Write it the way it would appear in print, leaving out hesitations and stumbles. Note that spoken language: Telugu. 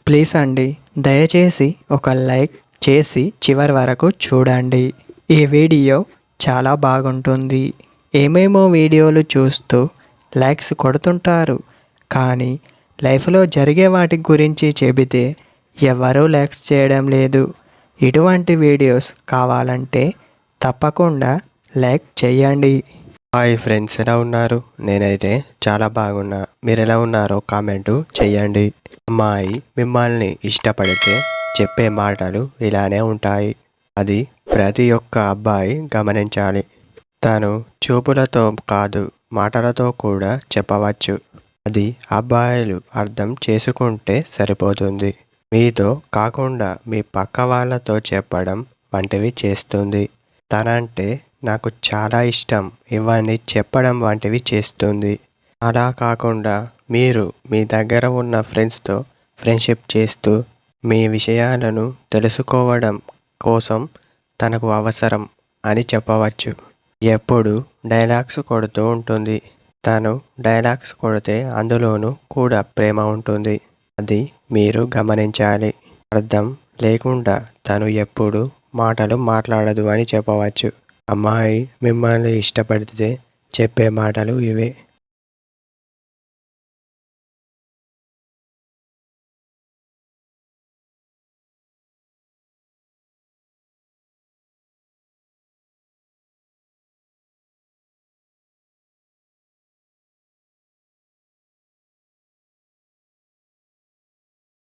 ప్లీజ్ అండి, దయచేసి ఒక లైక్ చేసి చివరి వరకు చూడండి. ఈ వీడియో చాలా బాగుంటుంది. ఏమేమో వీడియోలు చూస్తూ లైక్స్ కొడుతుంటారు, కానీ లైఫ్లో జరిగే వాటి గురించి చెబితే ఎవరూ లైక్స్ చేయడం లేదు. ఇటువంటి వీడియోస్ కావాలంటే తప్పకుండా లైక్ చేయండి. హాయ్ ఫ్రెండ్స్, ఎలా ఉన్నారు? నేనైతే చాలా బాగున్నా. మీరు ఎలా ఉన్నారో కామెంటు చేయండి. అమ్మాయి మిమ్మల్ని ఇష్టపడితే చెప్పే మాటలు ఇలానే ఉంటాయి. అది ప్రతి ఒక్క అబ్బాయి గమనించాలి. తను చూపులతో కాదు, మాటలతో కూడా చెప్పవచ్చు. అది అబ్బాయిలు అర్థం చేసుకుంటే సరిపోతుంది. మీతో కాకుండా మీ పక్క వాళ్ళతో చెప్పడం వంటివి చేస్తుంది. తనంటే నాకు చాలా ఇష్టం, ఇవన్నీ చెప్పడం వంటివి చేస్తుంది. అలా కాకుండా మీరు మీ దగ్గర ఉన్న ఫ్రెండ్స్తో ఫ్రెండ్షిప్ చేస్తూ మీ విషయాలను తెలుసుకోవడం కోసం తనకు అవసరం అని చెప్పవచ్చు. ఎప్పుడు డైలాగ్స్ కొడుతూ ఉంటుంది. తను డైలాగ్స్ కొడితే అందులోనూ కూడా ప్రేమ ఉంటుంది. అది మీరు గమనించాలి. అర్థం లేకుండా తను ఎప్పుడు మాటలు మాట్లాడదు అని చెప్పవచ్చు. అమ్మాయి మిమ్మల్ని ఇష్టపడితే చెప్పే మాటలు ఇవే.